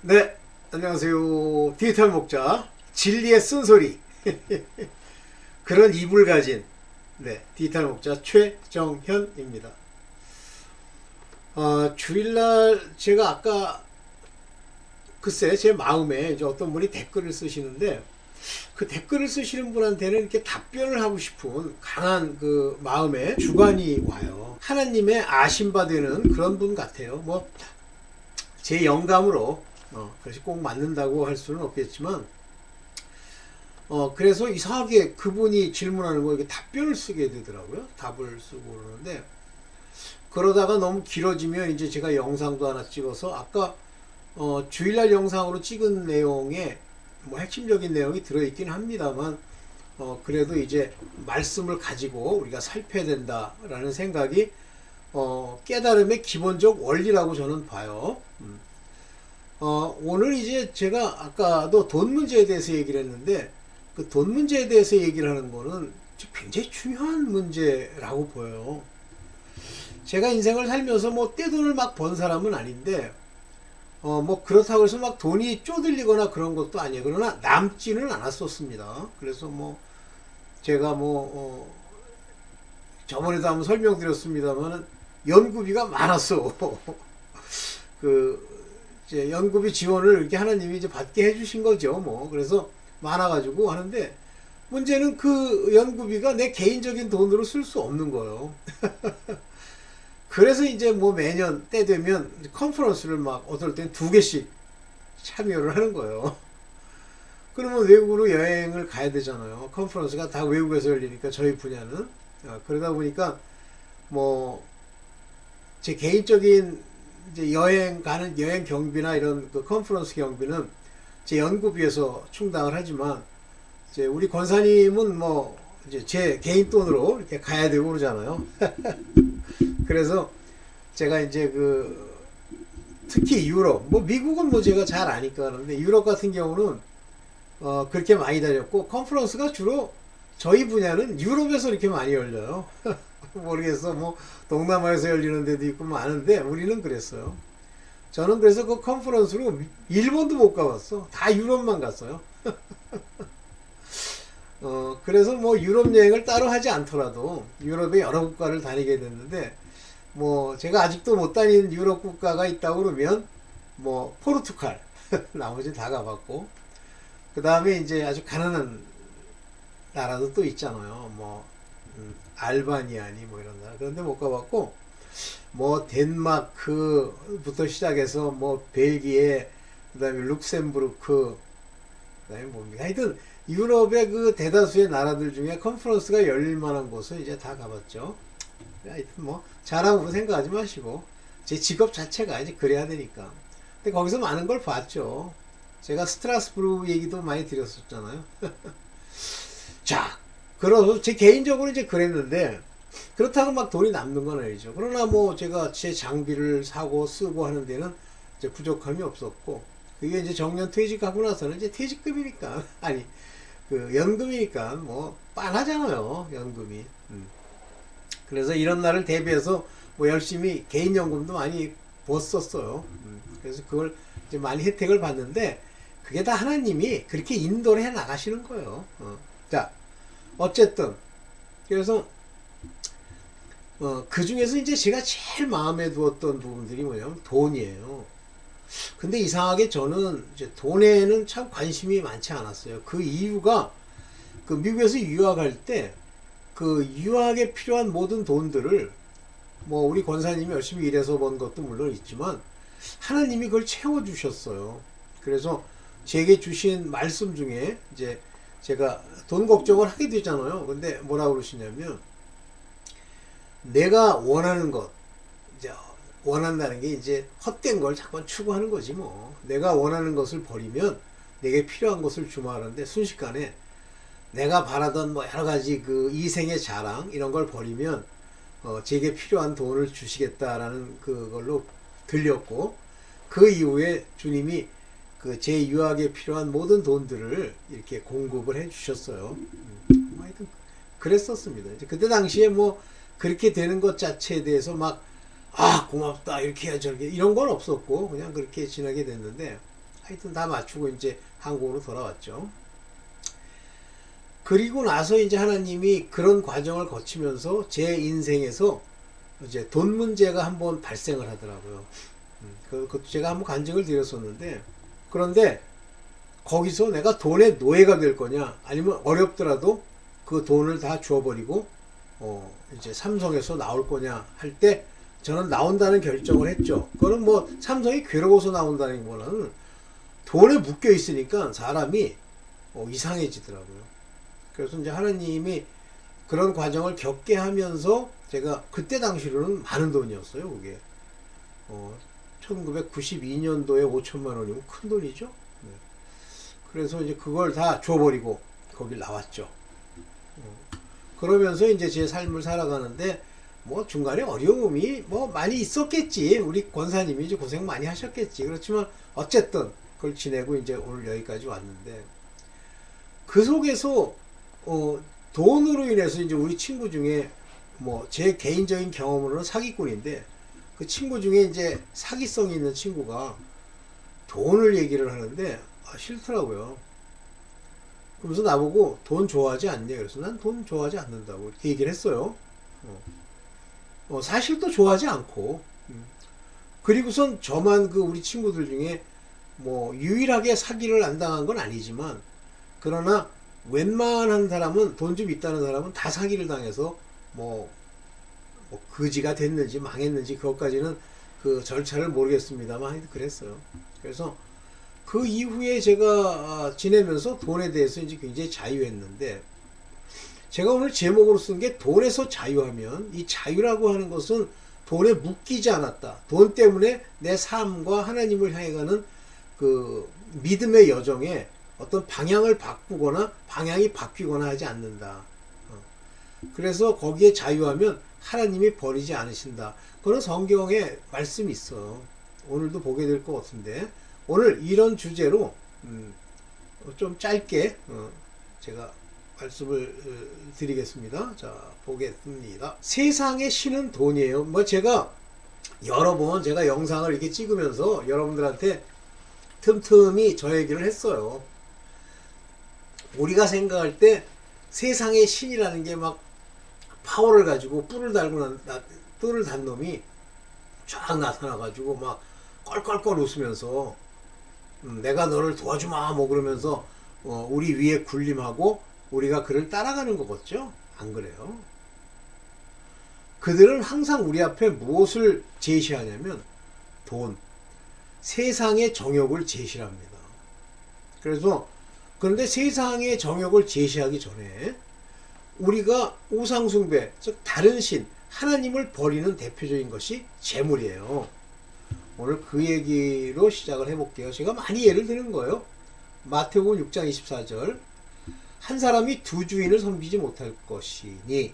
네, 안녕하세요. 디지털 목자 진리의 쓴소리 그런 입을 가진 디지털 목자 최정현입니다. 주일날 제가 아까 글쎄 제 마음에 이제 어떤 분이 댓글을 쓰시는데 그 댓글을 쓰시는 분한테는 이렇게 답변을 하고 싶은 강한 그 마음의 주관이 와요. 하나님의 아심받는 그런 분 같아요. 뭐 제 영감으로 그것이 꼭 맞는다고 할 수는 없겠지만 그래서 이상하게 그분이 질문하는 거 이게 답변을 쓰게 되더라고요. 답을 쓰고 그러는데 그러다가 너무 길어지면 이제 제가 영상도 하나 찍어서 아까 주일날 영상으로 찍은 내용에 뭐 핵심적인 내용이 들어있긴 합니다만 그래도 이제 말씀을 가지고 우리가 살펴야 된다라는 생각이 깨달음의 기본적 원리라고 저는 봐요. 오늘 이제 제가 아까도 돈 문제에 대해서 얘기를 했는데 그 돈 문제에 대해서 얘기를 하는 거는 굉장히 중요한 문제라고 보여요. 제가 인생을 살면서 뭐 떼돈을 막 번 사람은 아닌데 뭐 그렇다고 해서 막 돈이 쪼들리거나 그런 것도 아니에요. 그러나 남지는 않았었습니다. 그래서 뭐 제가 저번에도 한번 설명드렸습니다만 연구비가 많았어. 그 이제 연구비 지원을 이렇게 하나님이 이제 받게 해주신 거죠. 뭐 그래서 많아가지고 하는데 문제는 그 연구비가 내 개인적인 돈으로 쓸 수 없는 거예요. 그래서 이제 뭐 매년 때 되면 컨퍼런스를 막 어떨 땐 2개씩 참여를 하는 거예요. 그러면 외국으로 여행을 가야 되잖아요. 컨퍼런스가 다 외국에서 열리니까 저희 분야는 그러다 보니까 뭐 제 개인적인 이제 여행 가는 여행 경비나 이런 그 컨퍼런스 경비는 제 연구비에서 충당을 하지만 이제 우리 권사님은 뭐 이제 제 개인 돈으로 이렇게 가야 되고 그러잖아요. 그래서 제가 이제 그 특히 유럽, 뭐 미국은 뭐 제가 잘 아니까 그런데 유럽 같은 경우는 그렇게 많이 다녔고 컨퍼런스가 주로 저희 분야는 유럽에서 이렇게 많이 열려요. 모르겠어. 뭐 동남아에서 열리는 데도 있고 많은데 우리는 그랬어요. 저는 그래서 그 컨퍼런스로 일본도 못 가봤어. 다 유럽만 갔어요. 그래서 뭐 유럽 여행을 따로 하지 않더라도 유럽의 여러 국가를 다니게 됐는데 뭐 제가 아직도 못 다니는 유럽 국가가 있다고 그러면 뭐 포르투갈 나머지 다 가봤고 그 다음에 이제 아주 가난한 나라도 또 있잖아요. 뭐 알바니아니 뭐 이런 나라 그런데 못 가봤고 뭐 덴마크부터 시작해서 뭐 벨기에 그다음에 룩셈부르크 그다음에 뭡니까 하여튼 유럽의 그 대다수의 나라들 중에 컨퍼런스가 열릴 만한 곳을 이제 다 가봤죠. 하여튼 뭐 잘하고 생각하지 마시고 제 직업 자체가 이제 그래야 되니까. 근데 거기서 많은 걸 봤죠. 제가 스트라스부르 얘기도 많이 드렸었잖아요. 자, 그래서 제 개인적으로 이제 그랬는데 그렇다고 막 돈이 남는 건 아니죠. 그러나 뭐 제가 제 장비를 사고 쓰고 하는 데는 이제 부족함이 없었고 그게 이제 정년 퇴직하고 나서는 이제 퇴직금이니까 아니 그 연금이니까 뭐 빤하잖아요 연금이. 그래서 이런 날을 대비해서 뭐 열심히 개인연금도 많이 벌었었어요. 그래서 그걸 이제 많이 혜택을 받는데 그게 다 하나님이 그렇게 인도를 해 나가시는 거예요. 자, 어쨌든 그래서 그 중에서 이제 제가 제일 마음에 두었던 부분들이 뭐냐면 돈이에요. 근데 이상하게 저는 이제 돈에는 참 관심이 많지 않았어요. 그 이유가 그 미국에서 유학할 때 그 유학에 필요한 모든 돈들을 뭐 우리 권사님이 열심히 일해서 번 것도 물론 있지만 하나님이 그걸 채워주셨어요. 그래서 제게 주신 말씀 중에 이제 제가 돈 걱정을 하게 되잖아요. 근데 뭐라 그러시냐면 내가 원하는 것 이제 원한다는 게 이제 헛된 걸 자꾸 추구하는 거지 뭐. 내가 원하는 것을 버리면 내게 필요한 것을 주마하는데 순식간에 내가 바라던 뭐 여러 가지 그 이생의 자랑 이런 걸 버리면 제게 필요한 돈을 주시겠다라는 그걸로 들렸고 그 이후에 주님이 그 제 유학에 필요한 모든 돈들을 이렇게 공급을 해 주셨어요. 하여튼 그랬었습니다. 이제 그때 당시에 뭐 그렇게 되는 것 자체에 대해서 막 고맙다 이렇게 해야 저렇게 이런 건 없었고 그냥 그렇게 지나게 됐는데 하여튼 다 맞추고 이제 한국으로 돌아왔죠. 그리고 나서 이제 하나님이 그런 과정을 거치면서 제 인생에서 이제 돈 문제가 한번 발생을 하더라고요. 그것도 제가 한번 간증을 드렸었는데, 그런데 거기서 내가 돈의 노예가 될 거냐, 아니면 어렵더라도 그 돈을 다 주워버리고 이제 삼성에서 나올 거냐 할 때 저는 나온다는 결정을 했죠. 그거는 뭐 삼성이 괴로워서 나온다는 거는 돈에 묶여 있으니까 사람이 이상해지더라고요. 그래서 이제 하나님이 그런 과정을 겪게 하면서 제가 그때 당시로는 많은 돈이었어요. 그게 1992년도에 5천만 원이면 큰 돈이죠. 네. 그래서 이제 그걸 다 줘버리고 거길 나왔죠. 그러면서 이제 제 삶을 살아가는데 뭐 중간에 어려움이 뭐 많이 있었겠지. 우리 권사님이 이제 고생 많이 하셨겠지. 그렇지만 어쨌든 그걸 지내고 이제 오늘 여기까지 왔는데, 그 속에서 돈으로 인해서 이제 우리 친구 중에 뭐 제 개인적인 경험으로는 사기꾼인데, 그 친구 중에 이제 사기성이 있는 친구가 돈을 얘기를 하는데 싫더라고요. 그러면서 나보고 돈 좋아하지 않냐. 그래서 난 돈 좋아하지 않는다고 이렇게 얘기를 했어요. 사실 또 좋아하지 않고. 그리고선 저만 그 우리 친구들 중에 뭐 유일하게 사기를 안 당한 건 아니지만, 그러나 웬만한 사람은, 돈 좀 있다는 사람은 다 사기를 당해서 뭐 거지가 됐는지 망했는지 그것까지는 그 절차를 모르겠습니다만 그랬어요. 그래서 그 이후에 제가 지내면서 돈에 대해서 이제 굉장히 자유했는데, 제가 오늘 제목으로 쓴 게 돈에서 자유하면, 이 자유라고 하는 것은 돈에 묶이지 않았다. 돈 때문에 내 삶과 하나님을 향해 가는 그 믿음의 여정에 어떤 방향을 바꾸거나 방향이 바뀌거나 하지 않는다. 그래서 거기에 자유하면 하나님이 버리지 않으신다. 그런 성경에 말씀이 있어. 오늘도 보게 될 것 같은데, 오늘 이런 주제로 좀 짧게 제가 말씀을 드리겠습니다. 자, 보겠습니다. 세상의 신은 돈이에요. 뭐 제가 여러 번 제가 영상을 이렇게 찍으면서 여러분들한테 틈틈이 저 얘기를 했어요. 우리가 생각할 때 세상의 신이라는 게 막 파워를 가지고 뿔을 단 놈이 쫙 나타나가지고 막 껄껄껄 웃으면서 내가 너를 도와주마 뭐 그러면서 우리 위에 군림하고 우리가 그를 따라가는 것 같죠? 안 그래요. 그들은 항상 우리 앞에 무엇을 제시하냐면 돈, 세상의 정욕을 제시합니다. 그런데 세상의 정욕을 제시하기 전에 우리가 우상숭배, 즉 다른 신, 하나님을 버리는 대표적인 것이 재물이에요. 오늘 그 얘기로 시작을 해볼게요. 제가 많이 예를 드는 거예요. 마태복음 6장 24절, 한 사람이 두 주인을 섬기지 못할 것이니.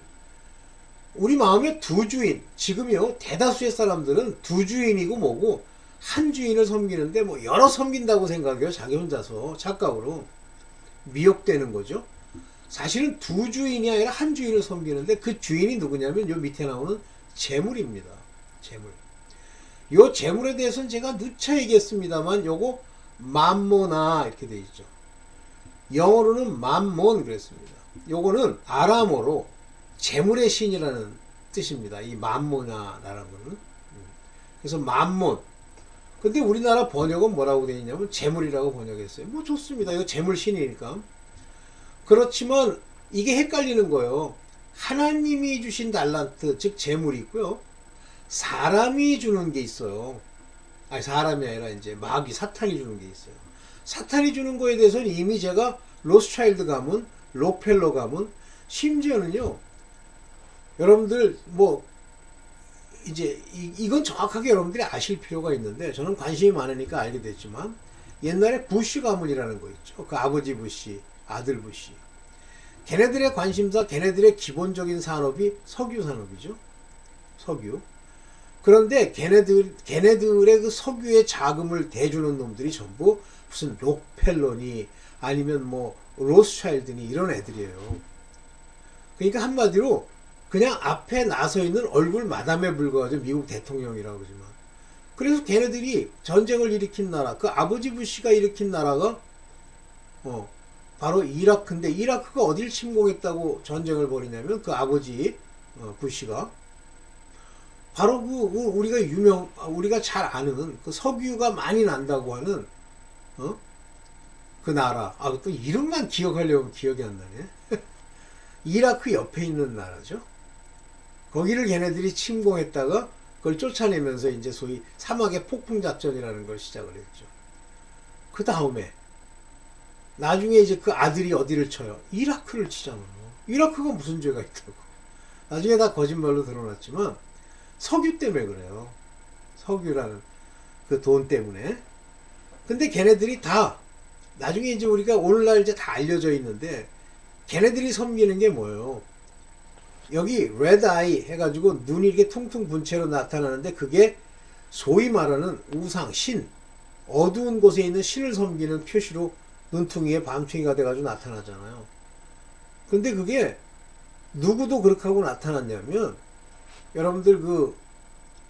우리 마음에 두 주인, 지금요 대다수의 사람들은 두 주인이고 뭐고 한 주인을 섬기는데 뭐 여러 섬긴다고 생각해요. 자기 혼자서 착각으로 미혹되는 거죠. 사실은 두 주인이 아니라 한 주인을 섬기는데, 그 주인이 누구냐면 요 밑에 나오는 재물입니다. 재물. 요 재물에 대해서는 제가 누차 얘기했습니다만 요거 맘모나 이렇게 되어 있죠. 영어로는 맘몬 그랬습니다. 요거는 아람어로 재물의 신이라는 뜻입니다. 이 맘모나라는 거는. 그래서 맘몬. 근데 우리나라 번역은 뭐라고 되어 있냐면 재물이라고 번역했어요. 뭐 좋습니다. 이거 재물 신이니까. 그렇지만 이게 헷갈리는 거예요. 하나님이 주신 달란트, 즉 재물이 있고요. 사람이 주는 게 있어요. 아니, 사람이 아니라 이제 마귀, 사탄이 주는 게 있어요. 사탄이 주는 거에 대해서는 이미 제가 로스차일드 가문, 록펠러 가문, 심지어는요, 여러분들 뭐 이제 이건 정확하게 여러분들이 아실 필요가 있는데, 저는 관심이 많으니까 알게 됐지만, 옛날에 부시 가문이라는 거 있죠. 그 아버지 부시, 아들 부시. 걔네들의 관심사, 걔네들의 기본적인 산업이 석유 산업이죠. 석유. 그런데 걔네들의 그 석유의 자금을 대주는 놈들이 전부 무슨 록펠러니 아니면 뭐 로스차일드니 이런 애들이에요. 그러니까 한마디로 그냥 앞에 나서 있는 얼굴 마담에 불과하죠. 미국 대통령이라고 그러지만 그래서 걔네들이 전쟁을 일으킨 나라, 그 아버지 부시가 일으킨 나라가 바로 이라크인데, 이라크가 어딜 침공했다고 전쟁을 벌이냐면 그 아버지 부시가 바로 우리가 잘 아는 그 석유가 많이 난다고 하는 그 나라. 또 이름만 기억하려면 기억이 안 나네. 이라크 옆에 있는 나라죠. 거기를 걔네들이 침공했다가 그걸 쫓아내면서 이제 소위 사막의 폭풍 작전이라는 걸 시작을 했죠. 그 다음에 나중에 이제 그 아들이 어디를 쳐요? 이라크를 치잖아요. 이라크가 무슨 죄가 있다고. 나중에 다 거짓말로 드러났지만 석유 때문에 그래요. 석유라는 그 돈 때문에. 근데 걔네들이 다 나중에 이제 우리가 오늘날 이제 다 알려져 있는데, 걔네들이 섬기는 게 뭐예요? 여기 레드 아이 해가지고 눈이 이렇게 퉁퉁 분 채로 나타나는데, 그게 소위 말하는 우상, 신, 어두운 곳에 있는 신을 섬기는 표시로 눈퉁이에 밤퉁이가 돼가지고 나타나잖아요. 근데 그게 누구도 그렇게 하고 나타났냐면, 여러분들 그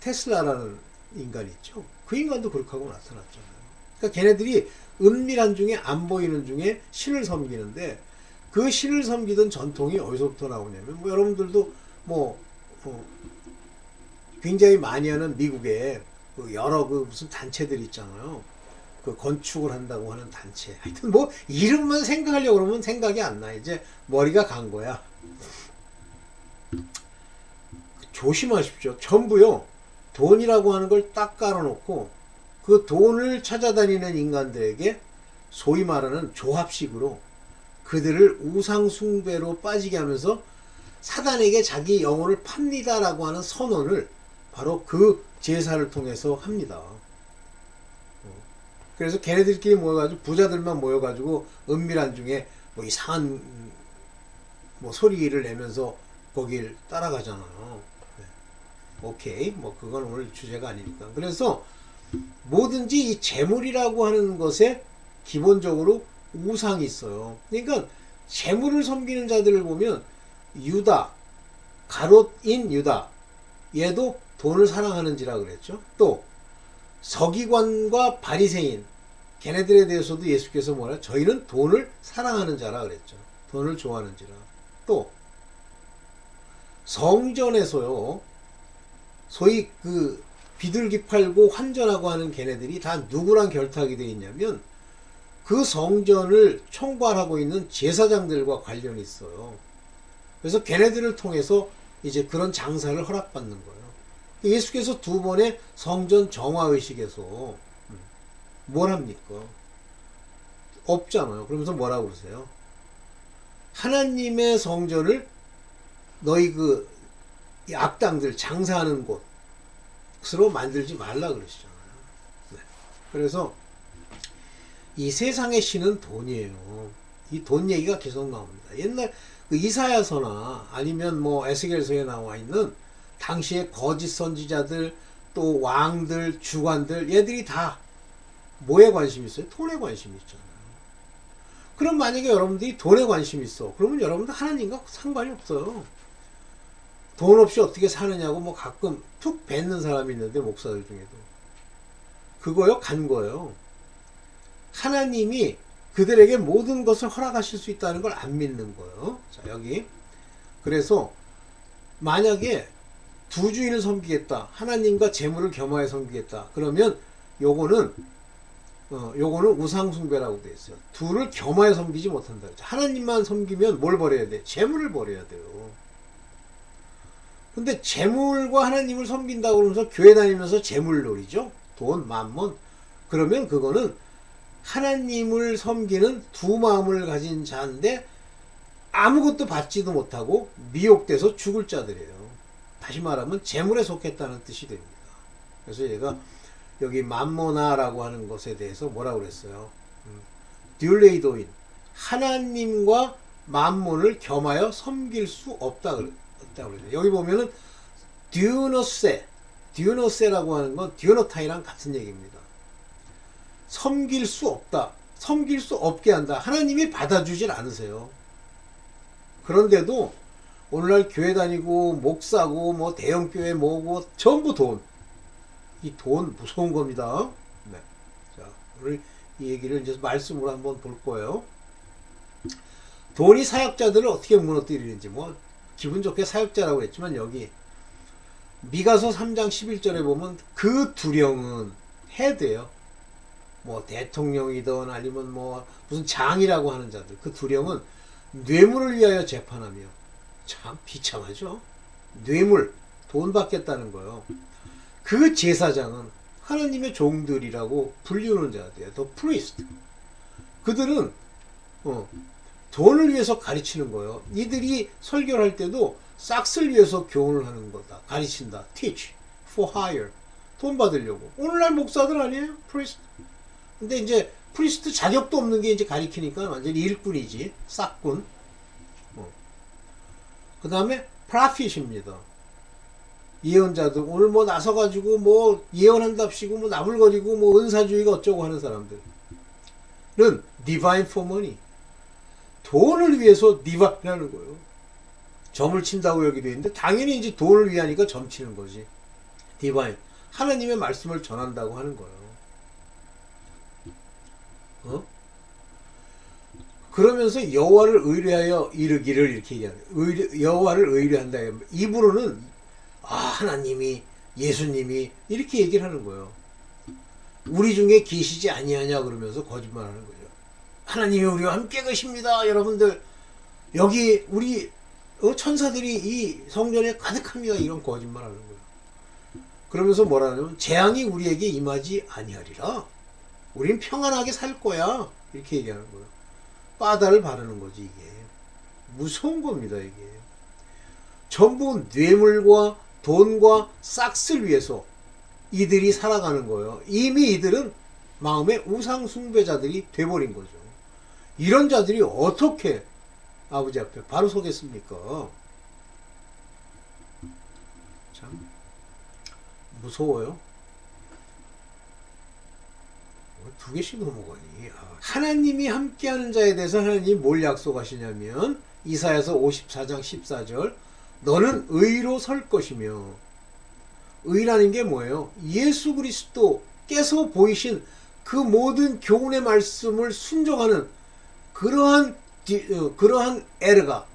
테슬라라는 인간 있죠? 그 인간도 그렇게 하고 나타났잖아요. 그러니까 걔네들이 은밀한 중에 안 보이는 중에 신을 섬기는데, 그 신을 섬기던 전통이 어디서부터 나오냐면, 여러분들도 굉장히 많이 하는 미국에 여러 무슨 단체들 있잖아요. 그 건축을 한다고 하는 단체. 하여튼 이름만 생각하려고 그러면 생각이 안 나. 이제 머리가 간 거야. 조심하십시오. 전부요, 돈이라고 하는 걸 딱 깔아놓고 그 돈을 찾아다니는 인간들에게 소위 말하는 조합식으로 그들을 우상숭배로 빠지게 하면서 사단에게 자기 영혼을 팝니다라고 하는 선언을 바로 그 제사를 통해서 합니다. 그래서 걔네들끼리 모여가지고, 부자들만 모여가지고 은밀한 중에 이상한 소리를 내면서 거길 따라가잖아요. 네. 오케이, 그건 오늘 주제가 아니니까. 그래서 뭐든지 이 재물이라고 하는 것에 기본적으로 우상이 있어요. 그러니까 재물을 섬기는 자들을 보면 유다, 가롯인 유다, 얘도 돈을 사랑하는지라 그랬죠. 또 서기관과 바리새인, 걔네들에 대해서도 예수께서 뭐라, 저희는 돈을 사랑하는 자라 그랬죠. 돈을 좋아하는지라. 또 성전에서요, 소위 그 비둘기 팔고 환전하고 하는 걔네들이 다 누구랑 결탁이 되어 있냐면 그 성전을 총괄하고 있는 제사장들과 관련이 있어요. 그래서 걔네들을 통해서 이제 그런 장사를 허락받는 거예요. 예수께서 두 번의 성전 정화의식에서 뭘 합니까? 없잖아요. 그러면서 뭐라고 그러세요? 하나님의 성전을 너희 이 악당들 장사하는 곳으로 만들지 말라 그러시잖아요. 네. 그래서 이 세상의 신은 돈이에요. 이 돈 얘기가 계속 나옵니다. 옛날 그 이사야서나 아니면 에스겔서에 나와 있는 당시의 거짓 선지자들, 또 왕들, 주관들, 얘들이 다 뭐에 관심이 있어요? 돈에 관심이 있잖아요. 그럼 만약에 여러분들이 돈에 관심이 있어, 그러면 여러분들 하나님과 상관이 없어요. 돈 없이 어떻게 사느냐고 가끔 툭 뱉는 사람이 있는데, 목사들 중에도 그거요, 간 거예요. 하나님이 그들에게 모든 것을 허락하실 수 있다는 걸 안 믿는 거예요. 자, 여기. 그래서 만약에 두 주인을 섬기겠다, 하나님과 재물을 겸하여 섬기겠다, 그러면 요거는 우상숭배라고 되어 있어요. 둘을 겸하여 섬기지 못한다. 하나님만 섬기면 뭘 버려야 돼? 재물을 버려야 돼요. 근데 재물과 하나님을 섬긴다고 그러면서 교회 다니면서 재물 놀이죠. 돈, 만몬. 그러면 그거는 하나님을 섬기는 두 마음을 가진 자인데 아무것도 받지도 못하고 미혹돼서 죽을 자들이에요. 다시 말하면 재물에 속했다는 뜻이 됩니다. 그래서 얘가 여기 만모나라고 하는 것에 대해서 뭐라고 그랬어요? 듀레이도인, 하나님과 만몬을 겸하여 섬길 수 없다 그랬어요. 여기 보면은 듀노세라고 하는 건 듀노타이랑 같은 얘기입니다. 섬길 수 없다, 섬길 수 없게 한다. 하나님이 받아주질 않으세요. 그런데도 오늘날 교회 다니고 목사고 대형교회 모으고 전부 돈. 이 돈 무서운 겁니다. 네. 자, 오늘 이 얘기를 이제 말씀으로 한번 볼 거예요. 돈이 사역자들을 어떻게 무너뜨리는지, 뭐 기분 좋게 사역자라고 했지만 여기 미가서 3장 11절에 보면 그 두령은 헤드예요. 뭐 대통령이든 아니면 뭐 무슨 장이라고 하는 자들, 그 두령은 뇌물을 위하여 재판하며, 참 비참하죠. 뇌물, 돈 받겠다는 거요. 그 제사장은 하나님의 종들이라고 불리우는 자들이에요. 더 프리스트. 그들은 돈을 위해서 가르치는 거예요. 이들이 설교를 할 때도 싹스를 위해서 교훈을 하는 거다. 가르친다. teach for hire. 돈 받으려고. 오늘날 목사들 아니에요? 프리스트. 근데 이제 프리스트 자격도 없는 게 이제 가리키니까 완전히 일꾼이지. 싹꾼. 그 다음에 프라핏입니다. 예언자들. 오늘 뭐 나서가지고 뭐 예언한답시고 뭐 나불거리고 뭐 은사주의가 어쩌고 하는 사람들은 divine for money. 돈을 위해서 디바이라는 거예요. 점을 친다고 여기 되어 있는데 당연히 이제 돈을 위하니까 점 치는 거지. 디바인. 하나님의 말씀을 전한다고 하는 거예요. 그러면서 여호와를 의뢰하여 이르기를 이렇게 얘기하는, 여호와를 의뢰한다. 입으로는 하나님이, 예수님이 이렇게 얘기를 하는 거예요. 우리 중에 계시지 아니하냐 그러면서 거짓말하는 거죠. 하나님이 우리와 함께 계십니다. 여러분들 여기 우리 천사들이 이 성전에 가득합니다. 이런 거짓말하는 거예요. 그러면서 뭐라 하냐면 재앙이 우리에게 임하지 아니하리라. 우린 평안하게 살 거야. 이렇게 얘기하는 거예요. 바다를 바르는 거지. 이게 무서운 겁니다. 이게 전부 뇌물과 돈과 싹스를 위해서 이들이 살아가는 거예요. 이미 이들은 마음의 우상 숭배자들이 돼버린 거죠. 이런 자들이 어떻게 아버지 앞에 바로 서겠습니까? 참 무서워요. 두 개씩 넘어가니. 하나님이 함께하는 자에 대해서 하나님이 뭘 약속하시냐면 이사야서 54장 14절 너는 의로 설 것이며, 의라는 게 뭐예요? 예수 그리스도께서 보이신 그 모든 교훈의 말씀을 순종하는 그러한 에르가,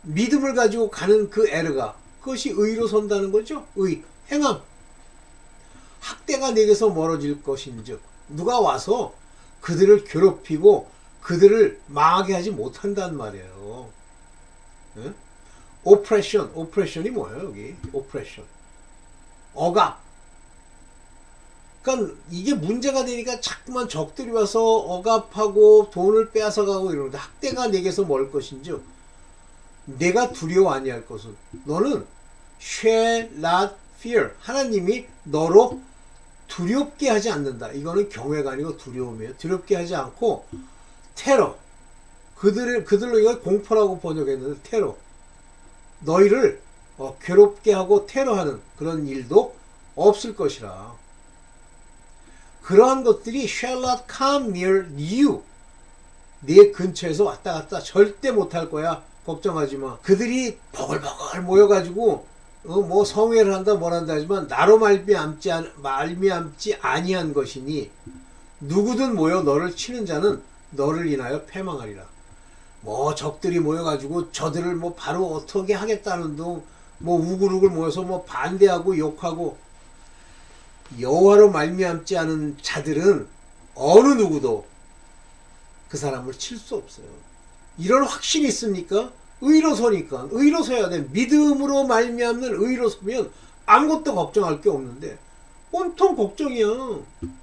믿음을 가지고 가는 그 에르가, 그것이 의로 선다는 거죠. 의, 행함. 학대가 내게서 멀어질 것인즉 누가 와서 그들을 괴롭히고 그들을 망하게 하지 못한단 말이에요. 네? 오프레션이 뭐예요? 여기 오프레션, 억압. 그러니까 이게 문제가 되니까 자꾸만 적들이 와서 억압하고 돈을 빼앗아가고 이러는데, 학대가 내게서 멀 것인즉 내가 두려워 아니할 것은 너는 shall not fear. 하나님이 너로 두렵게 하지 않는다. 이거는 경외가 아니고 두려움이에요. 두렵게 하지 않고 테러. 그들로 이걸 공포라고 번역했는데 테러. 너희를 괴롭게 하고 테러하는 그런 일도 없을 것이라. 그러한 것들이 shall not come near you. 네 근처에서 왔다 갔다 절대 못할 거야. 걱정하지 마. 그들이 버글버글 모여가지고 뭐 성회를 한다 뭘 한다 하지만 나로 말미암지 아니한 것이니 누구든 모여 너를 치는 자는 너를 인하여 패망하리라. 뭐 적들이 모여가지고 저들을 뭐 바로 어떻게 하겠다는 둥 뭐 우글우글 모여서 뭐 반대하고 욕하고, 여호와로 말미암지 않은 자들은 어느 누구도 그 사람을 칠 수 없어요. 이런 확신이 있습니까? 의로 서니까. 의로 서야 돼. 믿음으로 말미암는 의로 서면 아무것도 걱정할 게 없는데 온통 걱정이야.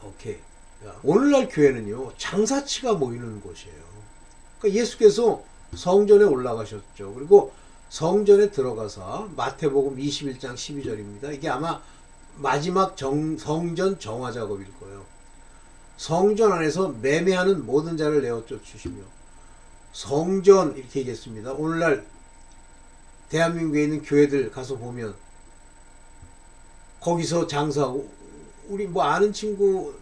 오케이. 야, 오늘날 교회는요 장사치가 모이는 곳이에요. 그러니까 예수께서 성전에 올라가셨죠. 그리고 성전에 들어가서 마태복음 21장 12절입니다. 이게 아마 마지막 성전 정화 작업일 거예요. 성전 안에서 매매하는 모든 자를 내어 쫓으시며, 성전 이렇게 얘기했습니다. 오늘날 대한민국에 있는 교회들 가서 보면 거기서 장사하고, 우리 뭐 아는 친구도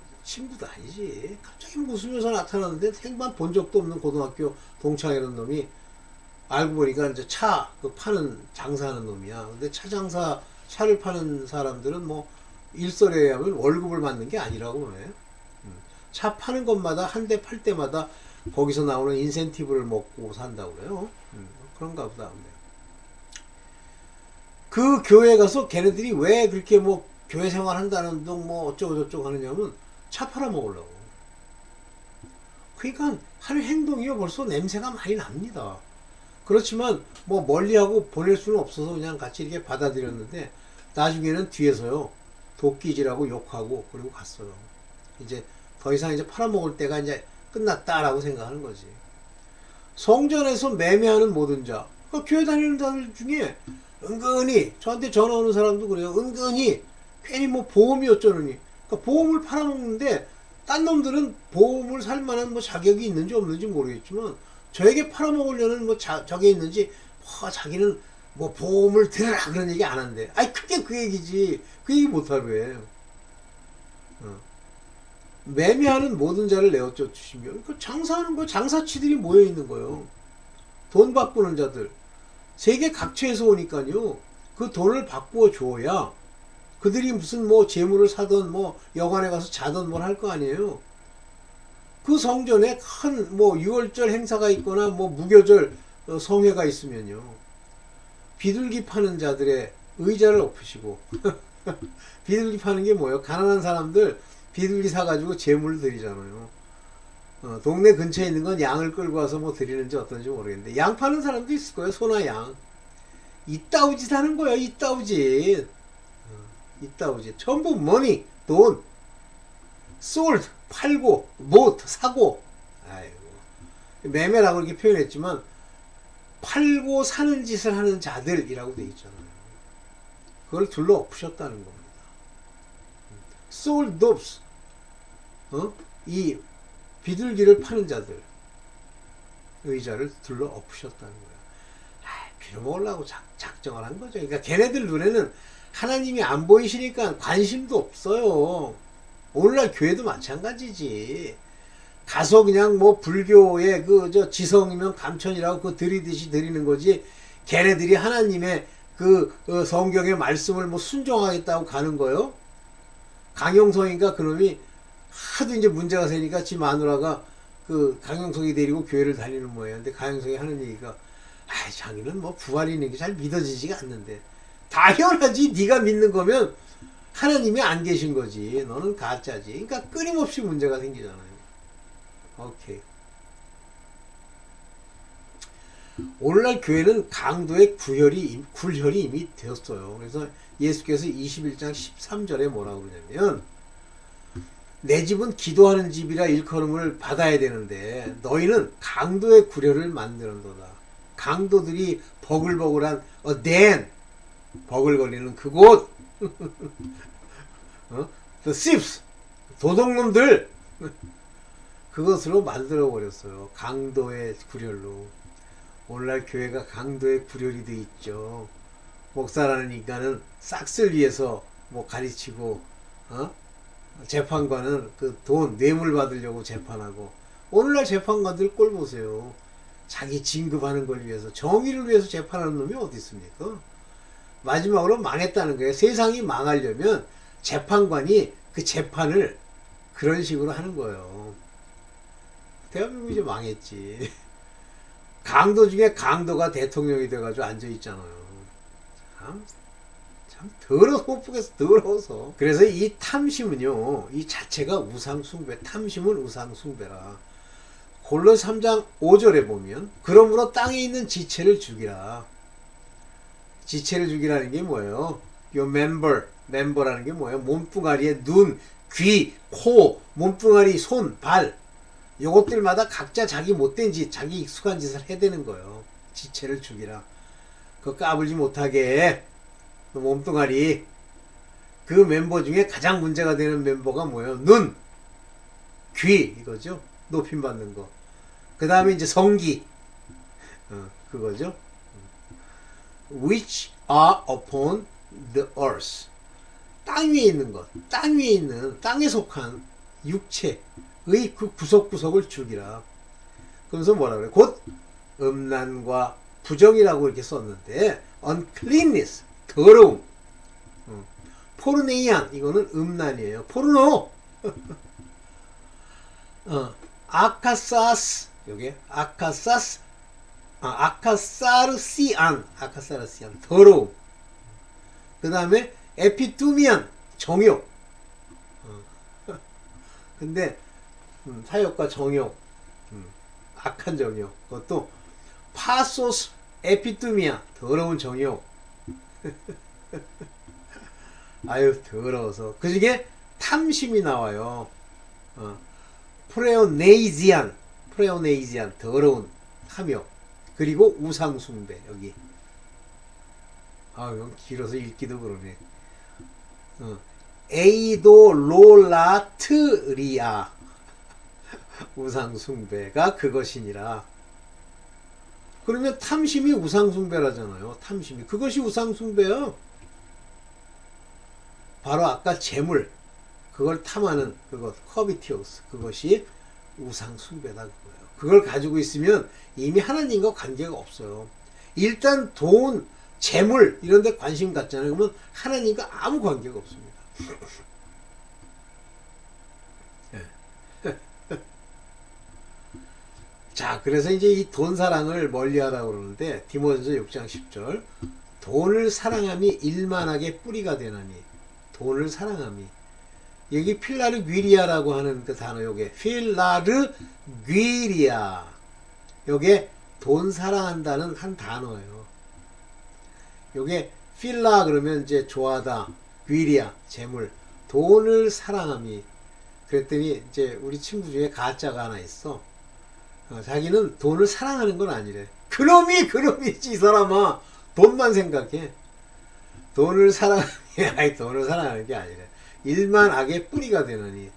아니지, 갑자기 웃으면서 나타났는데 생판 본 적도 없는 고등학교 동창이라는 놈이 알고 보니까 이제 차 파는 장사하는 놈이야. 근데 차를 파는 사람들은 뭐 일설에 의하면 월급을 받는 게 아니라고 그러네요. 차 파는 것마다 한 대 팔 때마다 거기서 나오는 인센티브를 먹고 산다고 그래요. 그런가 보다. 그 교회 가서 걔네들이 왜 그렇게 뭐 교회 생활 한다는 둥 뭐 어쩌고 저쩌고 하느냐면 차 팔아 먹으려고. 그러니까 하는 행동이요 벌써 냄새가 많이 납니다. 그렇지만 뭐 멀리하고 보낼 수는 없어서 그냥 같이 이렇게 받아들였는데 나중에는 뒤에서요 도끼질하고 욕하고 그리고 갔어요. 이제 더 이상 이제 팔아먹을 때가 이제 끝났다라고 생각하는 거지. 성전에서 매매하는 모든 자, 그러니까 교회 다니는 자들 중에 은근히 저한테 전화 오는 사람도 그래요. 은근히 괜히 뭐 보험이 어쩌느니, 그러니까 보험을 팔아먹는데 딴 놈들은 보험을 살 만한 뭐 자격이 있는지 없는지 모르겠지만 저에게 팔아먹으려는 뭐 저게 있는지 자기는 뭐 보험을 들으라 그런 얘기 안 한대. 아이 그게 그 얘기지. 그 얘기 못하고 해. 매매하는 모든 자를 내어 쫓으시며, 그 장사하는 거 장사치들이 모여 있는 거예요. 돈 바꾸는 자들 세계 각처에서 오니까요. 그 돈을 바꾸어 줘야 그들이 무슨 뭐 재물을 사던 뭐 여관에 가서 자던 뭘 할 거 아니에요. 그 성전에 큰 뭐 유월절 행사가 있거나 뭐 무교절 성회가 있으면요. 비둘기 파는 자들의 의자를 엎으시고 비둘기 파는 게 뭐예요? 가난한 사람들 비둘기 사가지고 재물을 드리잖아요. 동네 근처에 있는 건 양을 끌고 와서 뭐 드리는지 어떤지 모르겠는데 양 파는 사람도 있을 거예요. 소나 양. 이따우짓 하는 거야. 이따우짓. 이따우짓. 전부 머니, 돈. sold, 팔고, bought, 사고. 아이고. 매매라고 이렇게 표현했지만 팔고 사는 짓을 하는 자들이라고 돼 있잖아요. 그걸 둘러 엎으셨다는 겁니다. sold doves. 이 비둘기를 파는 자들 의자를 둘러 엎으셨다는 거예요. 빌어먹으려고 작정을 한 거죠. 그러니까 걔네들 눈에는 하나님이 안 보이시니까 관심도 없어요. 오늘날 교회도 마찬가지지. 가서 그냥 뭐 불교의 그 지성이면 감천이라고 그 드리듯이 드리는 거지. 걔네들이 하나님의 그 성경의 말씀을 뭐 순종하겠다고 가는 거요. 강용석인가 그놈이 하도 이제 문제가 생기니까 지 마누라가 그 강용석이 데리고 교회를 다니는 모양이에요. 근데 강용석이 하는 얘기가 자기는 뭐 부활이 있는 게 잘 믿어지지가 않는데. 당연하지. 네가 믿는 거면 하나님이 안 계신 거지. 너는 가짜지. 그러니까 끊임없이 문제가 생기잖아요. 오케이. 오늘날 교회는 강도의 굴혈이 이미 되었어요. 그래서 예수께서 21장 13절에 뭐라고 그러냐면 내 집은 기도하는 집이라 일컬음을 받아야 되는데 너희는 강도의 굴혈을 만드는도다. 강도들이 버글버글한 den 버글거리는 그곳 the thieves 도둑놈들 그것으로 만들어 버렸어요. 강도의 굴혈로. 오늘날 교회가 강도의 굴혈이 돼 있죠. 목사라는 인간은 싹쓸 위해서 뭐 가르치고 재판관은 그 돈 뇌물 받으려고 재판하고. 오늘날 재판관들 꼴 보세요. 자기 진급하는 걸 위해서 정의를 위해서 재판하는 놈이 어디 있습니까? 마지막으로 망했다는 거예요. 세상이 망하려면 재판관이 그 재판을 그런 식으로 하는 거예요. 대한민국이 이제 망했지. 강도 중에 강도가 대통령이 돼가지고 앉아있잖아요. 참 더러워서 못 보겠어. 더러워서. 그래서 이 탐심은요, 이 자체가 우상숭배. 탐심은 우상숭배라. 골로새 3장 5절에 보면 그러므로 땅에 있는 지체를 죽이라. 지체를 죽이라는 게 뭐예요? 요 멤버라는 게 뭐예요? 몸뚱아리에 눈, 귀, 코, 몸뚱아리, 손, 발 요것들마다 각자 자기 못된 짓, 자기 익숙한 짓을 해대는 거예요. 지체를 죽이라. 그거 까불지 못하게 그 몸뚱아리. 그 멤버 중에 가장 문제가 되는 멤버가 뭐예요? 눈, 귀 이거죠. 높임 받는 거. 그 다음에 이제 성기 그거죠. which are upon the earth. 땅 위에 있는 것, 땅 위에 있는 땅에 속한 육체의 그 구석구석을 죽이라. 그러면서 뭐라 그래? 곧 음란과 부정이라고 이렇게 썼는데 uncleanness, 더러움, 포르네이안 이거는 음란이에요. 포르노. 아카사스 여기 아카사르시안 더러움. 그 다음에 에피투미안 정욕. 근데 사욕과 정욕, 악한 정욕. 그것도 파소스 에피투미아 더러운 정욕. 아유 더러워서. 그 중에 탐심이 나와요. 프레오네이지안 더러운 탐욕. 그리고 우상숭배 여기. 아 이건 길어서 읽기도 그러네. 에이도롤라트리아 우상숭배가 그것이니라. 그러면 탐심이 우상숭배라잖아요. 탐심이 그것이 우상숭배야. 바로 아까 재물 그걸 탐하는 그것 커비티오스 그것이 우상숭배다 그거예요. 그걸 가지고 있으면 이미 하나님과 관계가 없어요. 일단 돈, 재물 이런 데 관심 갖잖아요. 그러면 하나님과 아무 관계가 없습니다. 자, 그래서 이제 이 돈 사랑을 멀리 하라고 그러는데 디모데전서 6장 10절 돈을 사랑함이 일만하게 뿌리가 되나니 돈을 사랑함이 여기 필라르 귀리아라고 하는 그 단어 요게 필라르 귀리아 요게 돈 사랑한다는 한 단어예요. 요게 필라 그러면 이제 좋아하다 귀리아 재물 돈을 사랑함이 그랬더니 이제 우리 친구 중에 가짜가 하나 있어. 자기는 돈을 사랑하는 건 아니래. 그놈이지 이 사람아. 돈만 생각해. 돈을 사랑하는 게 아니래. 일만 악의 뿌리가 되느니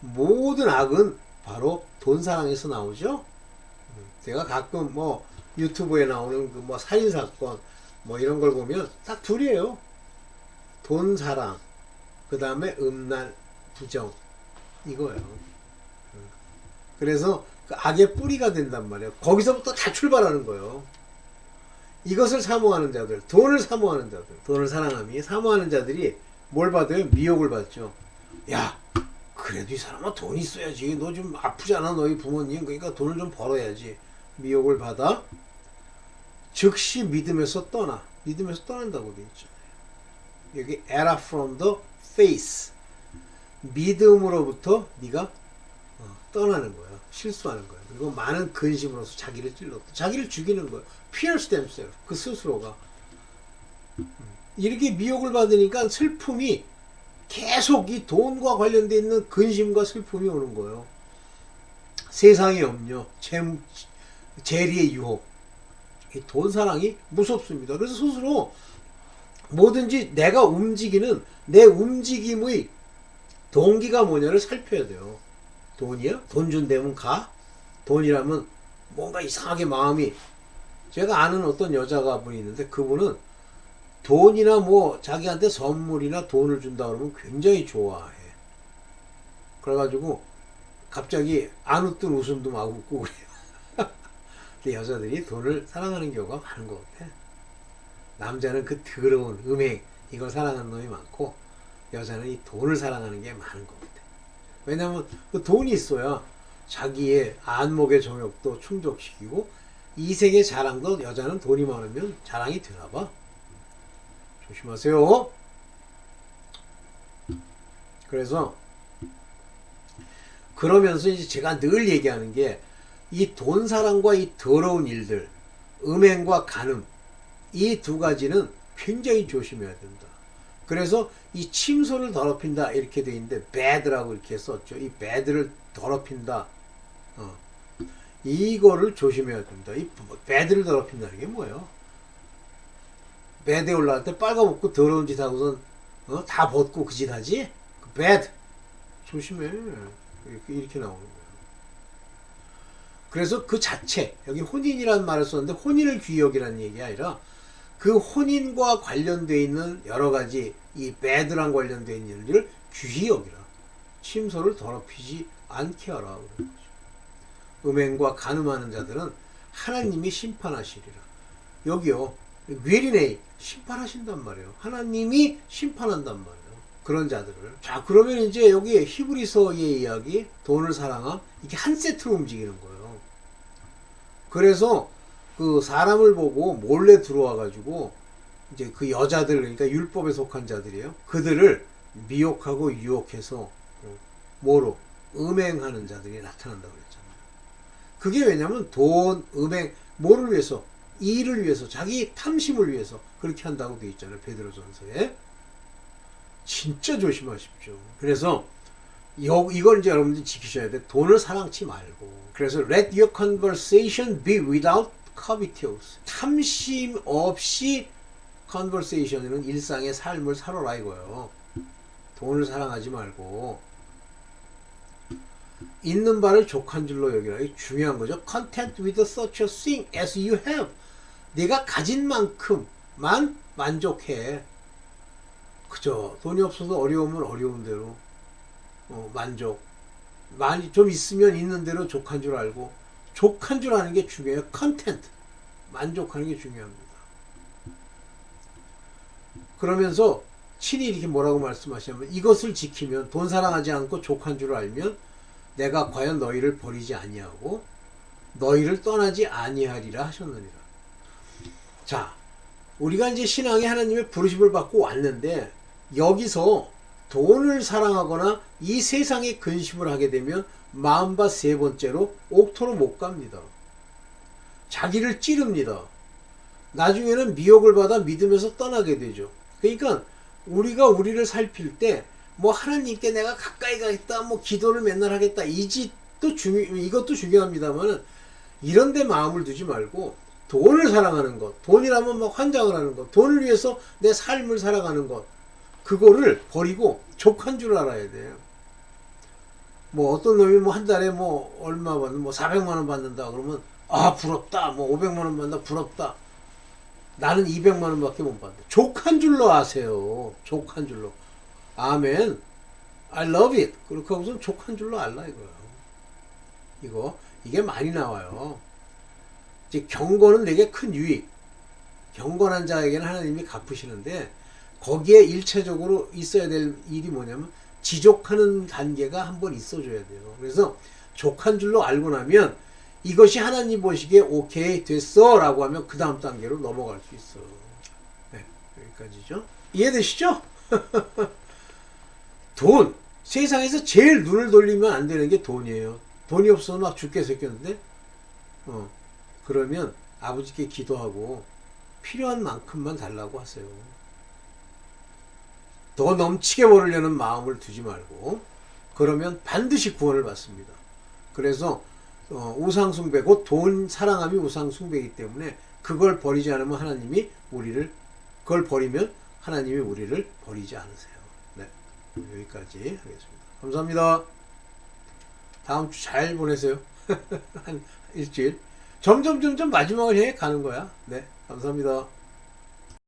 모든 악은 바로 돈 사랑에서 나오죠. 제가 가끔 뭐 유튜브에 나오는 그 뭐 살인 사건 뭐 이런 걸 보면 딱 둘이에요. 돈 사랑 그 다음에 음란 부정 이거예요. 그래서 그 악의 뿌리가 된단 말이에요. 거기서부터 다 출발하는 거예요. 이것을 사모하는 자들, 돈을 사모하는 자들, 돈을 사랑함이 사모하는 자들이 뭘 받아요? 미혹을 받죠. 야, 그래도 이 사람아 돈 있어야지. 너 좀 아프잖아, 너희 부모님. 그러니까 돈을 좀 벌어야지. 미혹을 받아 즉시 믿음에서 떠나. 믿음에서 떠난다고 되어 있잖아요. 여기 error from the faith. 믿음으로부터 네가 떠나는 거예요. 실수하는 거예요. 그리고 많은 근심으로서 자기를 찔렀다. 자기를 죽이는 거예요. pierce themselves. 그 스스로가. 이렇게 미혹을 받으니까 슬픔이 계속 이 돈과 관련되어 있는 근심과 슬픔이 오는 거예요. 세상의 염려, 재리의 유혹. 이 돈 사랑이 무섭습니다. 그래서 스스로 뭐든지 내가 움직이는 내 움직임의 동기가 뭐냐를 살펴야 돼요. 돈이야? 돈 준다면 가? 돈이라면 뭔가 이상하게 마음이 제가 아는 어떤 여자가 분이 있는데 그분은 돈이나 뭐 자기한테 선물이나 돈을 준다 그러면 굉장히 좋아해. 그래가지고 갑자기 안 웃던 웃음도 막 웃고 그래요. 근데 여자들이 돈을 사랑하는 경우가 많은 것 같아. 남자는 그 더러운 음행 이걸 사랑하는 놈이 많고 여자는 이 돈을 사랑하는 게 많은 것 같아. 왜냐면 그 돈이 있어야 자기의 안목의 정욕도 충족시키고 이색의 자랑도 여자는 돈이 많으면 자랑이 되나 봐. 조심하세요. 그래서 그러면서 이제 제가 늘 얘기하는 게 이 돈 사랑과 이 더러운 일들, 음행과 간음 이 두 가지는 굉장히 조심해야 된다. 그래서 이 침소를 더럽힌다 이렇게 돼 있는데 bad라고 이렇게 썼죠. 이 bad를 더럽힌다. 이거를 조심해야 된다. 이 bad를 더럽힌다는 게 뭐예요? bad에 올라갈 때 빨가벗고 더러운 짓 하고선 다 벗고 그 짓 하지? 그 bad 조심해. 이렇게 나오는 거예요. 그래서 그 자체 여기 혼인이라는 말을 썼는데 혼인을 귀히 여기라는 얘기 아니라 그 혼인과 관련되어 있는 여러 가지 이 bad랑 관련되어 있는 일을 귀히 여기라. 침소를 더럽히지 않게 하라. 그런 거죠. 음행과 간음하는 자들은 하나님이 심판하시리라. 여기요. 윌이네 심판하신단 말이에요. 하나님이 심판한단 말이에요. 그런 자들을. 자, 그러면 이제 여기 히브리서의 이야기, 돈을 사랑함, 이게 한 세트로 움직이는 거예요. 그래서 그 사람을 보고 몰래 들어와 가지고 이제 그 여자들, 그러니까 율법에 속한 자들이에요. 그들을 미혹하고 유혹해서 뭐로 음행하는 자들이 나타난다고 그랬잖아요. 그게 왜냐면 돈, 음행, 뭐를 위해서? 일을 위해서, 자기 탐심을 위해서 그렇게 한다고 되어 있잖아요. 베드로전서에. 진짜 조심하십시오. 그래서 이걸 이제 여러분들이 지키셔야 돼. 돈을 사랑치 말고. 그래서 let your conversation be without covetous. 탐심 없이 conversation은 일상의 삶을 살아라 이거예요. 돈을 사랑하지 말고 있는 바를 족한 줄로 여기라. 이게 중요한 거죠. Content with such a thing as you have. 네가 가진 만큼만 만족해. 그죠? 돈이 없어서 어려우면 어려운 대로 만족. 많이 좀 있으면 있는 대로 족한 줄 알고 족한 줄 아는 게 중요해요. Content. 만족하는 게 중요합니다. 그러면서 친히 이렇게 뭐라고 말씀하시냐면 이것을 지키면 돈 사랑하지 않고 족한 줄 알면 내가 과연 너희를 버리지 아니하고 너희를 떠나지 아니하리라 하셨느니라. 자, 우리가 이제 신앙에 하나님의 부르심을 받고 왔는데 여기서 돈을 사랑하거나 이 세상에 근심을 하게 되면 마음밭 세 번째로 옥토로 못 갑니다. 자기를 찌릅니다. 나중에는 미혹을 받아 믿음에서 떠나게 되죠. 그러니까 우리가 우리를 살필 때 뭐 하나님께 내가 가까이 가겠다, 뭐 기도를 맨날 하겠다, 이것도 중요합니다만 이런 데 마음을 두지 말고 돈을 사랑하는 것, 돈이라면 막 환장을 하는 것, 돈을 위해서 내 삶을 살아가는 것, 그거를 버리고 족한 줄 알아야 돼요. 뭐 어떤 놈이 뭐 한 달에 뭐 얼마 받는, 뭐 400만 원 받는다 그러면 아 부럽다, 뭐 500만 원 받는다 부럽다. 나는 200만 원밖에 못 받는다. 족한 줄로 아세요. 족한 줄로. 아멘. I love it. 그렇게 하고서 족한 줄로 알라 이거예요. 이게 많이 나와요. 이제 경건은 내게 큰 유익. 경건한 자에게는 하나님이 갚으시는데 거기에 일차적으로 있어야 될 일이 뭐냐면 지족하는 단계가 한번 있어줘야 돼요. 그래서 족한 줄로 알고 나면 이것이 하나님 보시기에 오케이 됐어 라고 하면 그 다음 단계로 넘어갈 수 있어. 네, 여기까지죠. 이해되시죠? 돈. 세상에서 제일 눈을 돌리면 안 되는 게 돈이에요. 돈이 없어서 막 죽게 생겼는데 그러면 아버지께 기도하고 필요한 만큼만 달라고 하세요. 더 넘치게 벌으려는 마음을 두지 말고 그러면 반드시 구원을 받습니다. 그래서 우상숭배, 곧 돈 사랑함이 우상숭배이기 때문에 그걸 버리지 않으면 하나님이 그걸 버리면 하나님이 우리를 버리지 않으세요. 네, 여기까지 하겠습니다. 감사합니다. 다음 주 잘 보내세요. 한 일주일. 점점 마지막을 해 가는 거야. 네, 감사합니다.